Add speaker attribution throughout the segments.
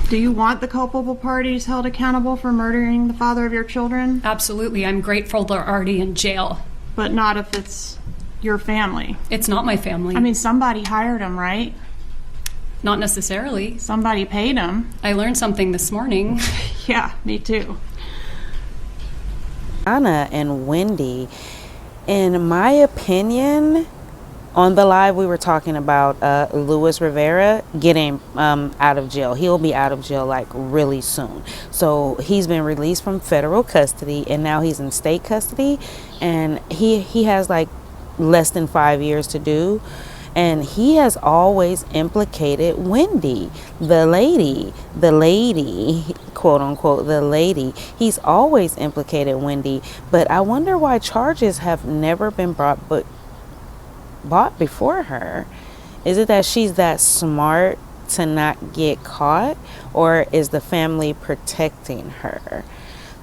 Speaker 1: Do you want the culpable parties held accountable for murdering the father of your children?
Speaker 2: Absolutely. I'm grateful they're already in jail.
Speaker 1: But not if it's your family.
Speaker 2: It's not my family.
Speaker 1: I mean, somebody hired them, right?
Speaker 2: Not necessarily.
Speaker 1: Somebody paid them.
Speaker 2: I learned something this morning.
Speaker 1: Yeah, me too.
Speaker 3: Donna and Wendy, in my opinion, on the live we were talking about Luis Rivera getting out of jail. He'll be out of jail like really soon. So he's been released from federal custody and now he's in state custody, and he has like less than 5 years to do. And he has always implicated Wendy, the lady, quote unquote, the lady. He's always implicated Wendy, but I wonder why charges have never been brought before her. Is it that she's that smart to not get caught, or is the family protecting her?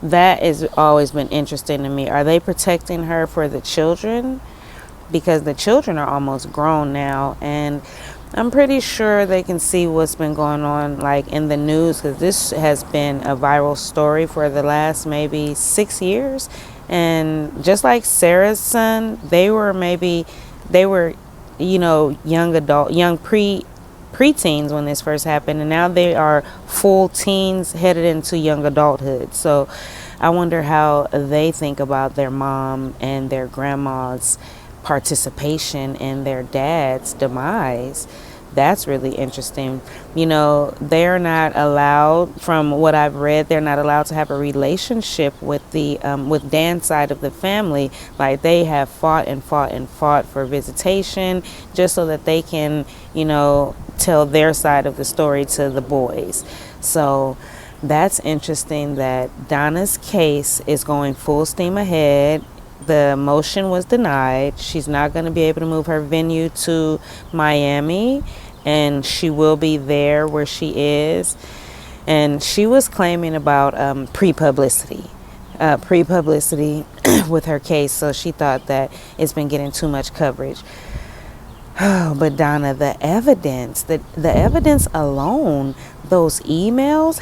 Speaker 3: That has always been interesting to me. Are they protecting her for the children? Because the children are almost grown now, and I'm pretty sure they can see what's been going on like in the news, because this has been a viral story for the last maybe 6 years. And just like Sarah's son, they were young preteens when this first happened, and now they are full teens headed into young adulthood. So I wonder how they think about their mom and their grandma's participation in their dad's demise. That's really interesting. They're not allowed, from what I've read, they're not allowed to have a relationship with the with Dan's side of the family. Like, they have fought for visitation just so that they can, tell their side of the story to the boys. So that's interesting that Donna's case is going full steam ahead. The motion was denied. She's not going to be able to move her venue to Miami, and she will be there where she is. And she was claiming about pre-publicity with her case, so she thought that it's been getting too much coverage. Oh, but Donna, the evidence alone, those emails,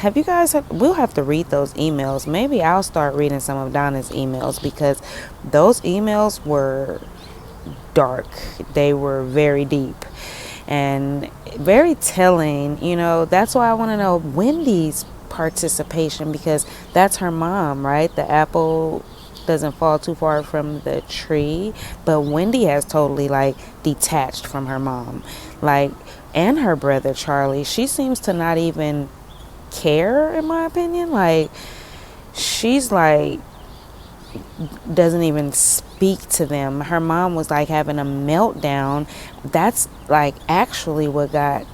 Speaker 3: we'll have to read those emails. Maybe I'll start reading some of Donna's emails, because those emails were dark. They were very deep and very telling. That's why I want to know Wendy's participation, because that's her mom, right? The apple doesn't fall too far from the tree, but Wendy has totally detached from her mom, and her brother Charlie. She seems to not even care, in my opinion. She's doesn't even speak to them. Her mom was having a meltdown. That's actually what got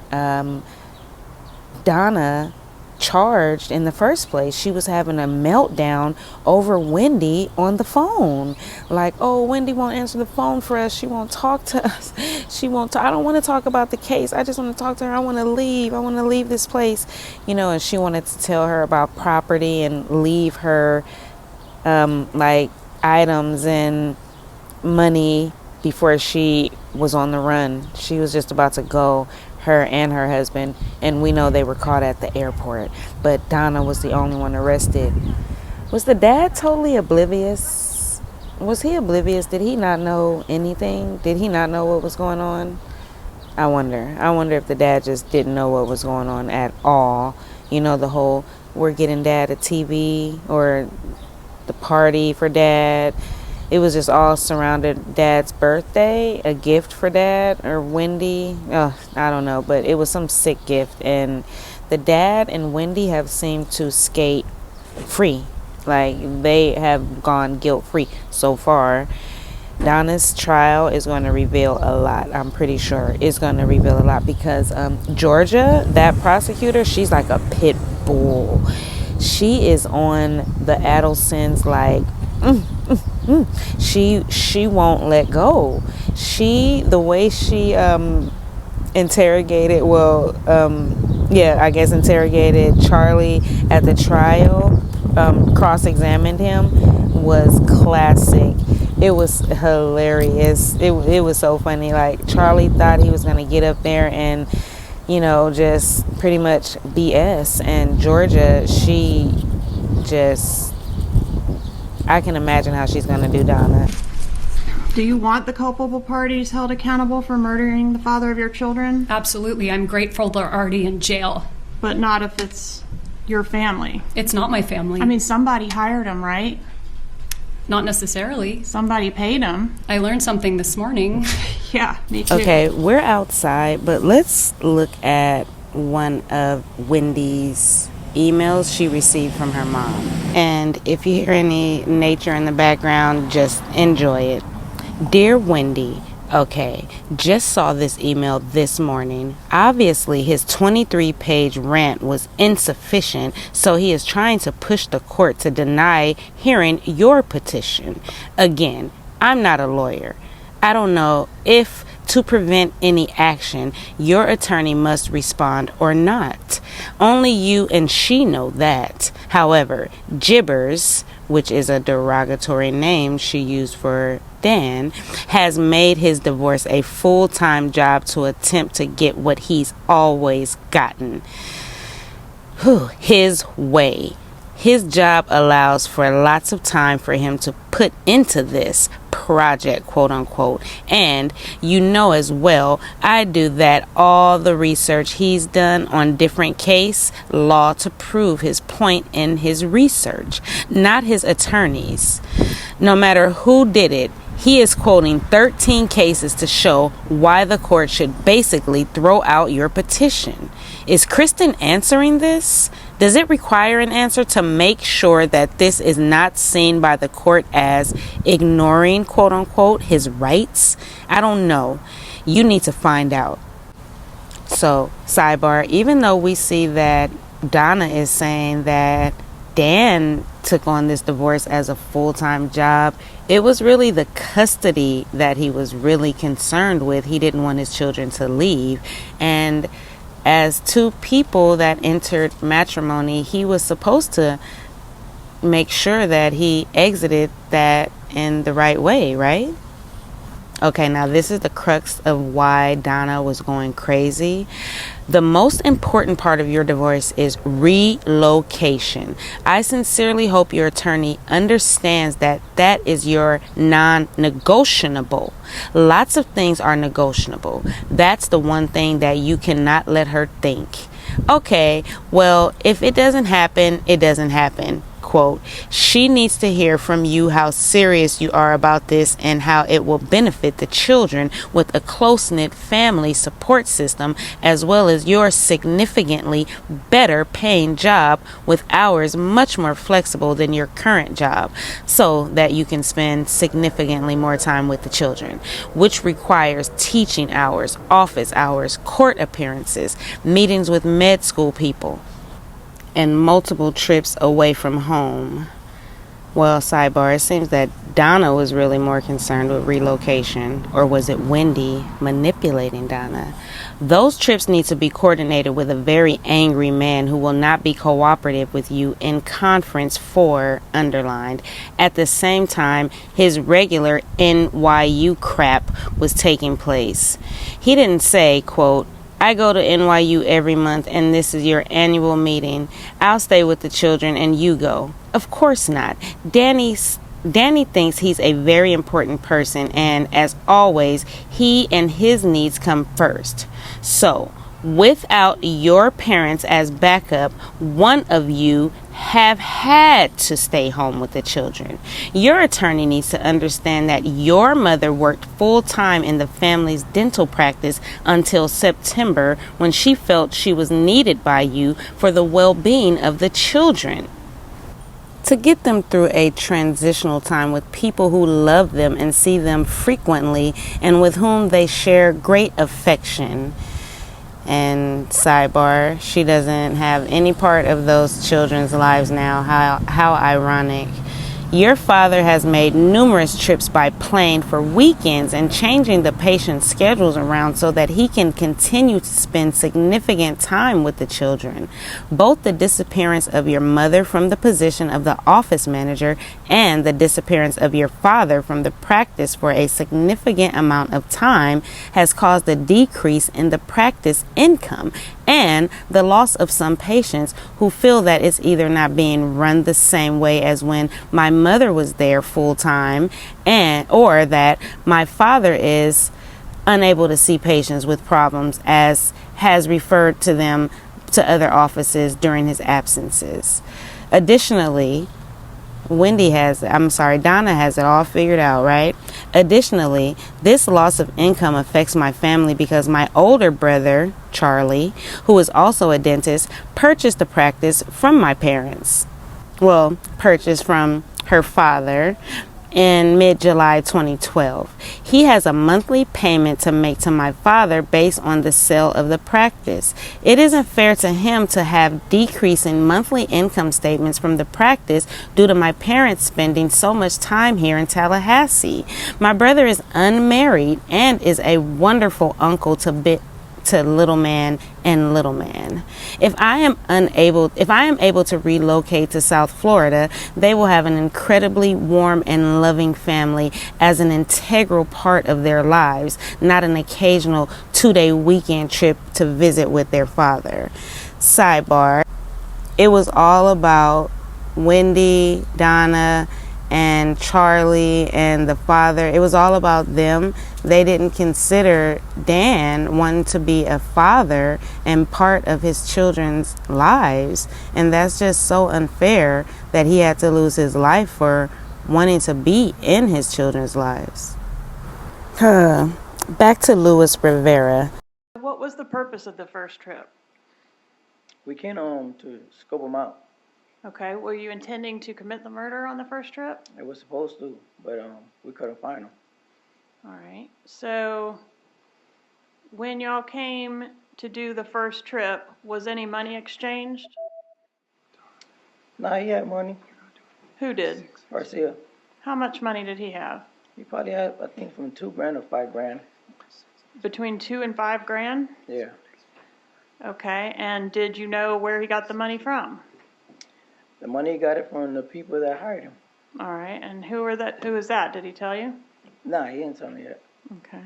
Speaker 3: Donna charged in the first place. She was having a meltdown over Wendy on the phone. Oh, Wendy won't answer the phone for us. She won't talk to us. I don't want to talk about the case. I just want to talk to her. I want to leave this place. And she wanted to tell her about property and leave her items and money before she was on the run. She was just about to go, her and her husband, and we know they were caught at the airport. But Donna was the only one arrested. Was the dad totally oblivious? Was he oblivious? Did he not know anything? Did he not know what was going on? I wonder if the dad just didn't know what was going on at all. The whole, we're getting dad a TV, or the party for dad. It was just all surrounded Dad's birthday, a gift for Dad or Wendy. Oh, I don't know, but it was some sick gift. And the dad and Wendy have seemed to skate free. They have gone guilt-free so far. Donna's trial is going to reveal a lot. I'm pretty sure it's going to reveal a lot, because Georgia, that prosecutor, she's like a pit bull. She is on the Adelsons she won't let go. The way she interrogated Charlie at the trial, cross-examined him, was classic. It was hilarious. It was so funny. Charlie thought he was going to get up there and just pretty much BS. And Georgia, I can imagine how she's going to do Donna.
Speaker 1: Do you want the culpable parties held accountable for murdering the father of your children?
Speaker 2: Absolutely. I'm grateful they're already in jail.
Speaker 1: But not if it's your family.
Speaker 2: It's not my family.
Speaker 1: I mean, somebody hired them, right?
Speaker 2: Not necessarily.
Speaker 1: Somebody paid them.
Speaker 2: I learned something this morning.
Speaker 1: Yeah, me too.
Speaker 3: Okay, we're outside, but let's look at one of Wendy's emails she received from her mom. And if you hear any nature in the background, just enjoy it. Dear Wendy, okay, just saw this email this morning. Obviously, his 23-page rant was insufficient, so he is trying to push the court to deny hearing your petition. Again, I'm not a lawyer. I don't know if to prevent any action, your attorney must respond or not. Only you and she know that. However, Jibbers, which is a derogatory name she used for Dan, has made his divorce a full-time job to attempt to get what he's always gotten. His way. His job allows for lots of time for him to put into this project, quote unquote. And as well, I do that all the research he's done on different case law to prove his point in his research, not his attorneys. No matter who did it, he is quoting 13 cases to show why the court should basically throw out your petition. Is Kristen answering this? Does it require an answer to make sure that this is not seen by the court as ignoring, quote unquote, his rights? I don't know. You need to find out. So, sidebar, even though we see that Donna is saying that Dan took on this divorce as a full-time job, it was really the custody that he was really concerned with. He didn't want his children to leave. And as two people that entered matrimony, he was supposed to make sure that he exited that in the right way, right? Okay, now this is the crux of why Donna was going crazy. The most important part of your divorce is relocation. I sincerely hope your attorney understands that that is your non-negotiable. Lots of things are negotiable. That's the one thing that you cannot let her think. Okay, well, if it doesn't happen, it doesn't happen. Quote, she needs to hear from you how serious you are about this and how it will benefit the children with a close-knit family support system, as well as your significantly better paying job with hours much more flexible than your current job, so that you can spend significantly more time with the children, which requires teaching hours, office hours, court appearances, meetings with med school people, and multiple trips away from home. Well, sidebar, it seems that Donna was really more concerned with relocation, or was it Wendy manipulating Donna? Those trips need to be coordinated with a very angry man who will not be cooperative with you in conference 4 underlined. At the same time, his regular NYU crap was taking place. He didn't say, quote, I go to NYU every month and this is your annual meeting. I'll stay with the children and you go. Of course not. Danny thinks he's a very important person, and as always, he and his needs come first. So, without your parents as backup, one of you have had to stay home with the children. Your attorney needs to understand that your mother worked full-time in the family's dental practice until September, when she felt she was needed by you for the well-being of the children, to get them through a transitional time with people who love them and see them frequently and with whom they share great affection. And sidebar, she doesn't have any part of those children's lives now. How ironic. Your father has made numerous trips by plane for weekends and changing the patient's schedules around so that he can continue to spend significant time with the children. Both the disappearance of your mother from the position of the office manager and the disappearance of your father from the practice for a significant amount of time has caused a decrease in the practice income and the loss of some patients who feel that it's either not being run the same way as when my mother was there full time, and or that my father is unable to see patients with problems as has referred to them to other offices during his absences. Additionally, Donna has it all figured out, right? Additionally, this loss of income affects my family because my older brother, Charlie, who is also a dentist, purchased the practice from my parents. Well, purchased from her father in mid-July 2012. He has a monthly payment to make to my father based on the sale of the practice. It isn't fair to him to have decreasing monthly income statements from the practice due to my parents spending so much time here in Tallahassee. My brother is unmarried and is a wonderful uncle to little man and little man. If I am able to relocate to South Florida, they will have an incredibly warm and loving family as an integral part of their lives, not an occasional 2-day weekend trip to visit with their father. Sidebar, it was all about Wendy, Donna, and Charlie and the father. It was all about them. They didn't consider Dan wanting to be a father and part of his children's lives. And that's just so unfair that he had to lose his life for wanting to be in his children's lives. Back to Luis Rivera.
Speaker 1: What was the purpose of the first trip?
Speaker 4: We came to scope them out.
Speaker 1: Okay, were you intending to commit the murder on the first trip?
Speaker 4: It was supposed to, but we couldn't find them.
Speaker 1: All right, so when y'all came to do the first trip, was any money exchanged?
Speaker 4: Nah, he had money.
Speaker 1: Who did?
Speaker 4: Garcia.
Speaker 1: How much money did he have?
Speaker 4: He probably had, I think, from $2,000 to $5,000.
Speaker 1: Between $2,000 and $5,000?
Speaker 4: Yeah.
Speaker 1: Okay, and did you know where he got the money from?
Speaker 4: The money he got it from the people that hired him.
Speaker 1: All right, and who is that? Did he tell you?
Speaker 4: Nah, he didn't tell me yet.
Speaker 1: Okay.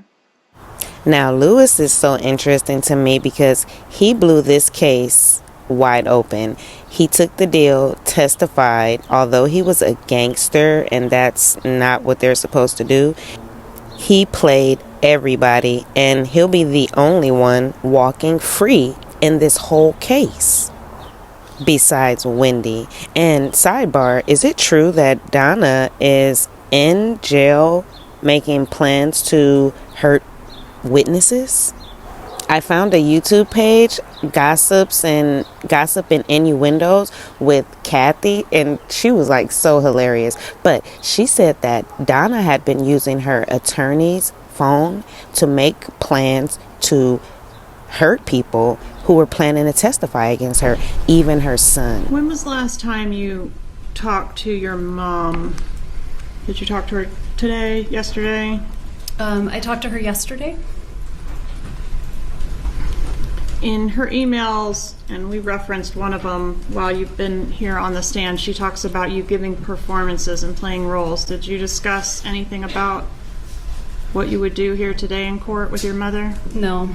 Speaker 3: Now, Luis is so interesting to me because he blew this case wide open. He took the deal, testified, although he was a gangster and that's not what they're supposed to do. He played everybody and he'll be the only one walking free in this whole case. Besides Wendy. And sidebar, is it true that Donna is in jail making plans to hurt witnesses? I found a YouTube page, Gossip and Innuendos with Kathy, and she was like so hilarious. But she said that Donna had been using her attorney's phone to make plans to hurt people who were planning to testify against her, even her son.
Speaker 1: When was the last time you talked to your mom? Did you talk to her today, yesterday?
Speaker 2: I talked to her yesterday.
Speaker 1: In her emails, and we referenced one of them while you've been here on the stand, she talks about you giving performances and playing roles. Did you discuss anything about what you would do here today in court with your mother?
Speaker 2: No.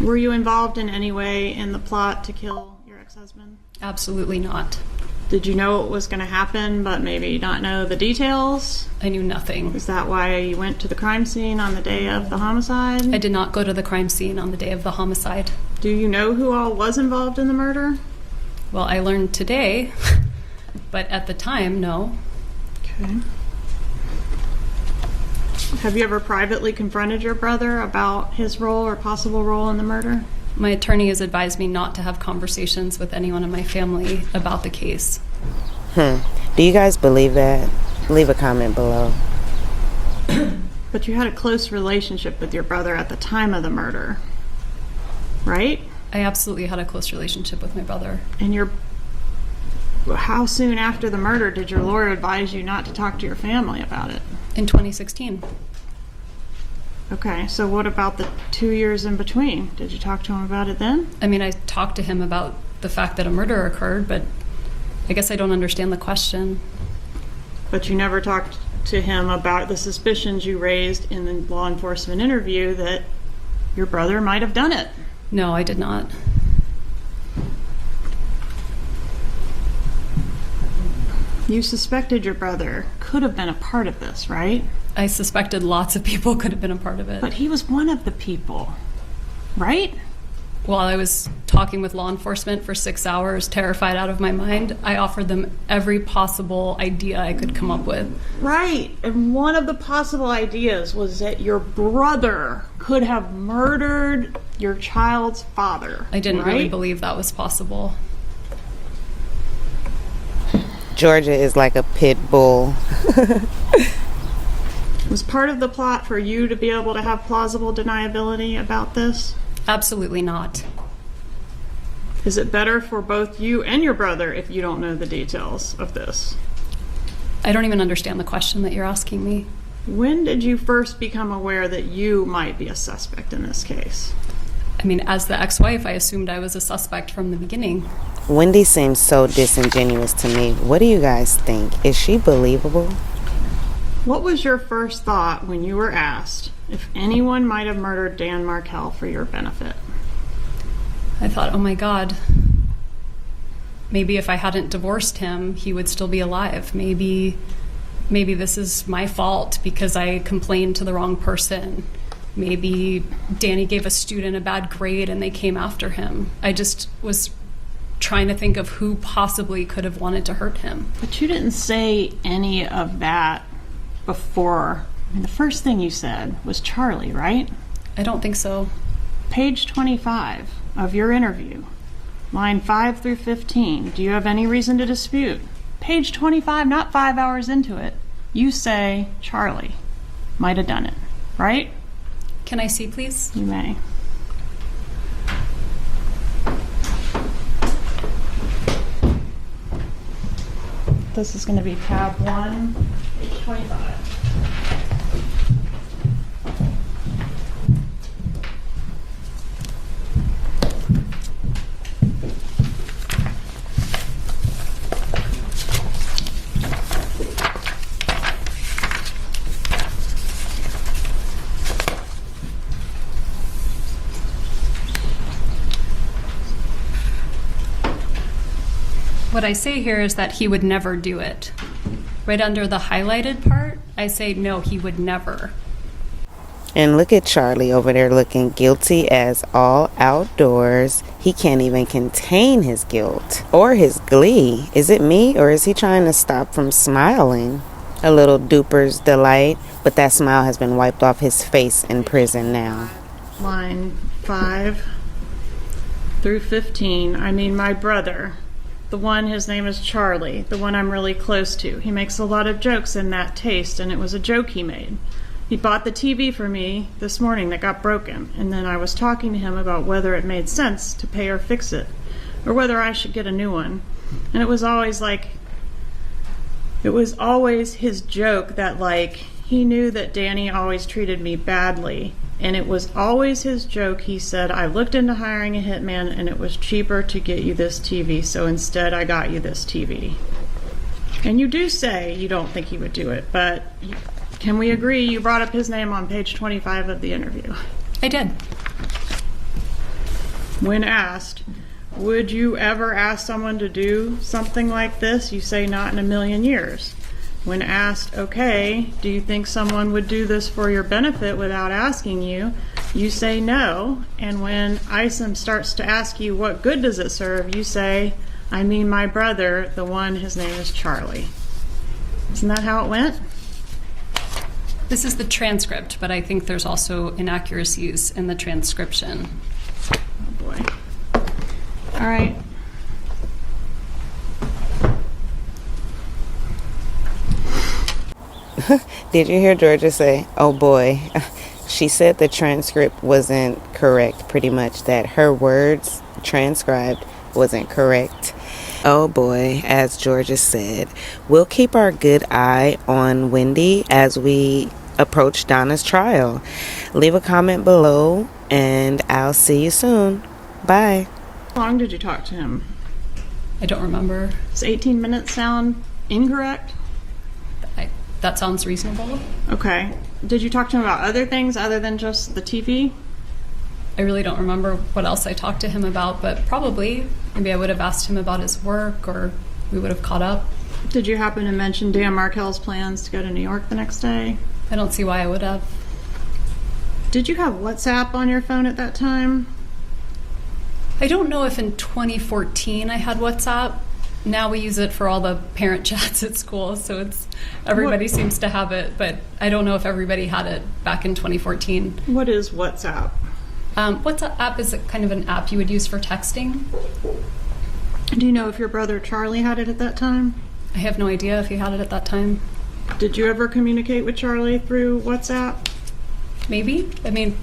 Speaker 1: Were you involved in any way in the plot to kill your ex-husband?
Speaker 2: Absolutely not.
Speaker 1: Did you know it was going to happen, but maybe not know the details?
Speaker 2: I knew nothing.
Speaker 1: Is that why you went to the crime scene on the day of the homicide?
Speaker 2: I did not go to the crime scene on the day of the homicide.
Speaker 1: Do you know who all was involved in the murder?
Speaker 2: Well, I learned today, but at the time, no.
Speaker 1: Okay. Have you ever privately confronted your brother about his role or possible role in the murder?
Speaker 2: My attorney has advised me not to have conversations with anyone in my family about the case.
Speaker 3: Do you guys believe that? Leave a comment below.
Speaker 1: But you had a close relationship with your brother at the time of the murder, right?
Speaker 2: I absolutely had a close relationship with my brother.
Speaker 1: And how soon after the murder did your lawyer advise you not to talk to your family about it?
Speaker 2: In 2016.
Speaker 1: Okay, so what about the 2 years in between? Did you talk to him about it then?
Speaker 2: I mean, I talked to him about the fact that a murder occurred, but I guess I don't understand the question.
Speaker 1: But you never talked to him about the suspicions you raised in the law enforcement interview that your brother might have done it?
Speaker 2: No, I did not.
Speaker 1: You suspected your brother could have been a part of this, right?
Speaker 2: I suspected lots of people could have been a part of it.
Speaker 1: But he was one of the people, right?
Speaker 2: While I was talking with law enforcement for 6 hours, terrified out of my mind, I offered them every possible idea I could come up with.
Speaker 1: Right. And one of the possible ideas was that your brother could have murdered your child's father.
Speaker 2: I didn't
Speaker 1: right?
Speaker 2: really believe that was possible.
Speaker 3: Georgia is like a pit bull.
Speaker 1: Was part of the plot for you to be able to have plausible deniability about this?
Speaker 2: Absolutely not.
Speaker 1: Is it better for both you and your brother if you don't know the details of this?
Speaker 2: I don't even understand the question that you're asking me.
Speaker 1: When did you first become aware that you might be a suspect in this case?
Speaker 2: I mean, as the ex-wife, I assumed I was a suspect from the beginning.
Speaker 3: Wendy seems so disingenuous to me. What do you guys think? Is she believable?
Speaker 1: What was your first thought when you were asked if anyone might have murdered Dan Markell for your benefit?
Speaker 2: I thought, oh my God, maybe if I hadn't divorced him, he would still be alive. Maybe this is my fault because I complained to the wrong person. Maybe Danny gave a student a bad grade and they came after him. I just was trying to think of who possibly could have wanted to hurt him.
Speaker 1: But you didn't say any of that before. I mean, the first thing you said was Charlie, right?
Speaker 2: I don't think so.
Speaker 1: Page 25 of your interview, line 5 through 15. Do you have any reason to dispute? Page 25, not 5 hours into it. You say Charlie might have done it, right?
Speaker 2: Can I see, please?
Speaker 1: You may. This is going to be tab 1, page 25.
Speaker 2: What I say here is that he would never do it. Right under the highlighted part, I say no, he would never.
Speaker 3: And look at Charlie over there looking guilty as all outdoors. He can't even contain his guilt or his glee. Is it me or is he trying to stop from smiling? A little duper's delight, but that smile has been wiped off his face in prison now.
Speaker 1: Line 5 through 15. I mean, my brother, the one, his name is Charlie, the one I'm really close to. He makes a lot of jokes in that taste, and it was a joke he made. He bought the TV for me this morning that got broken, and then I was talking to him about whether it made sense to pay or fix it, or whether I should get a new one. And it was always his joke that, he knew that Danny always treated me badly, and it was always his joke. He said, I looked into hiring a hitman, and it was cheaper to get you this TV, so instead I got you this TV. And you do say you don't think he would do it, but can we agree you brought up his name on page 25 of the interview?
Speaker 2: I did.
Speaker 1: When asked, would you ever ask someone to do something like this? You say not in a million years. When asked, okay, do you think someone would do this for your benefit without asking you? You say no. And when Isom starts to ask you what good does it serve, you say, I mean my brother, the one, his name is Charlie. Isn't that how it went?
Speaker 2: This is the transcript, but I think there's also inaccuracies in the transcription.
Speaker 1: Oh boy. All right.
Speaker 3: Did you hear Georgia say, oh boy? She said the transcript wasn't correct, pretty much, that her words transcribed wasn't correct. Oh boy, as Georgia said, we'll keep our good eye on Wendy as we approach Donna's trial. Leave a comment below, and I'll see you soon. Bye.
Speaker 1: How long did you talk to him?
Speaker 2: I don't remember.
Speaker 1: Does 18 minutes sound incorrect?
Speaker 2: That sounds reasonable.
Speaker 1: Okay. Did you talk to him about other things other than just the TV?
Speaker 2: I really don't remember what else I talked to him about, but probably maybe I would have asked him about his work, or we would have caught up.
Speaker 1: Did you happen to mention Dan Markel's plans to go to New York the next day?
Speaker 2: I don't see why I would have.
Speaker 1: Did you have WhatsApp on your phone at that time?
Speaker 2: I don't know if in 2014 I had WhatsApp. Now we use it for all the parent chats at school, so everybody seems to have it, but I don't know if everybody had it back in 2014.
Speaker 1: What is WhatsApp?
Speaker 2: WhatsApp is kind of an app you would use for texting.
Speaker 1: Do you know if your brother Charlie had it at that time?
Speaker 2: I have no idea if he had it at that time.
Speaker 1: Did you ever communicate with Charlie through WhatsApp?
Speaker 2: Maybe. I mean,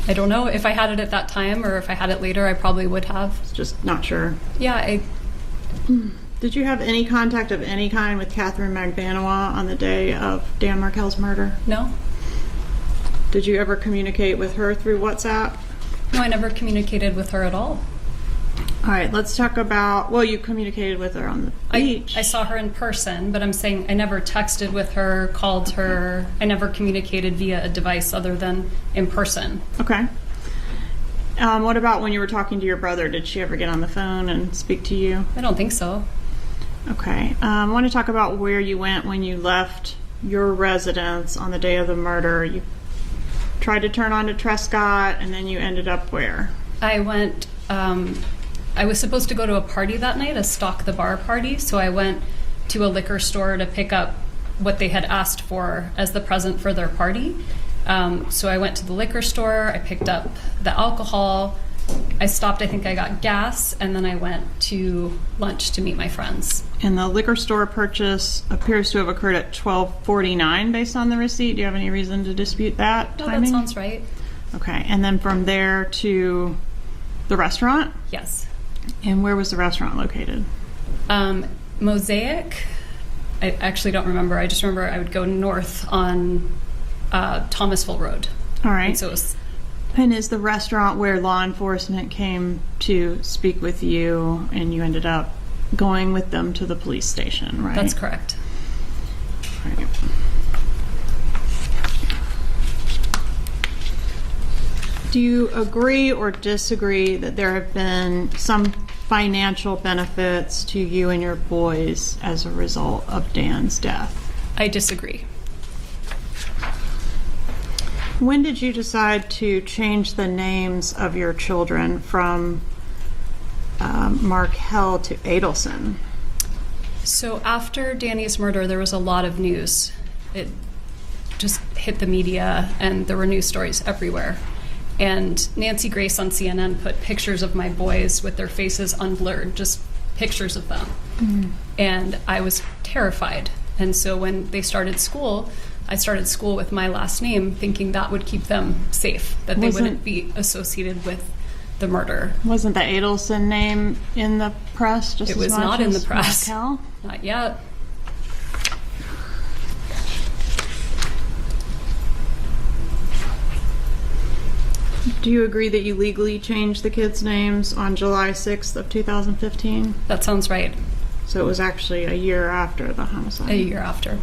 Speaker 2: I don't know. If I had it at that time or if I had it later, I probably would have.
Speaker 1: Just not sure.
Speaker 2: Yeah,
Speaker 1: Did you have any contact of any kind with Catherine Magbanua on the day of Dan Markel's murder?
Speaker 2: No.
Speaker 1: Did you ever communicate with her through WhatsApp?
Speaker 2: No, I never communicated with her at all.
Speaker 1: All right, let's talk about, well, you communicated with her on the beach.
Speaker 2: I saw her in person, but I'm saying I never texted with her, called her. I never communicated via a device other than in person.
Speaker 1: Okay. What about when you were talking to your brother? Did she ever get on the phone and speak to you?
Speaker 2: I don't think so.
Speaker 1: Okay. I want to talk about where you went when you left your residence on the day of the murder. You tried to turn on to Trescott, and then you ended up where?
Speaker 2: I went, I was supposed to go to a party that night, a Stock the Bar party, so I went to a liquor store to pick up what they had asked for as the present for their party. So I went to the liquor store, I picked up the alcohol, I stopped, I think I got gas, and then I went to lunch to meet my friends.
Speaker 1: And the liquor store purchase appears to have occurred at 12:49 based on the receipt. Do you have any reason to dispute that
Speaker 2: No,
Speaker 1: timing?
Speaker 2: that sounds right.
Speaker 1: Okay, and then from there to the restaurant?
Speaker 2: Yes.
Speaker 1: And where was the restaurant located?
Speaker 2: Mosaic, I actually don't remember. I just remember I would go north on Thomasville Road.
Speaker 1: All right.
Speaker 2: And so it was,
Speaker 1: And is the restaurant where law enforcement came to speak with you and you ended up going with them to the police station, right?
Speaker 2: that's correct.
Speaker 1: Right. Do you agree or disagree that there have been some financial benefits to you and your boys as a result of Dan's death?
Speaker 2: I disagree.
Speaker 1: When did you decide to change the names of your children from Markel to Adelson?
Speaker 2: So after Danny's murder, there was a lot of news. It just hit the media, and there were news stories everywhere. And Nancy Grace on CNN put pictures of my boys with their faces unblurred, just pictures of them. Mm-hmm. And I was terrified. And so when they started school, I started school with my last name, thinking that would keep them safe, that they wouldn't be associated with the murder.
Speaker 1: Wasn't the Adelson name in the press just
Speaker 2: It
Speaker 1: as
Speaker 2: was
Speaker 1: much
Speaker 2: not in
Speaker 1: as
Speaker 2: the press.
Speaker 1: Markel?
Speaker 2: Not yet.
Speaker 1: Do you agree that you legally changed the kids' names on July 6th of 2015?
Speaker 2: That sounds right.
Speaker 1: So it was actually a year after the homicide.
Speaker 2: A year after.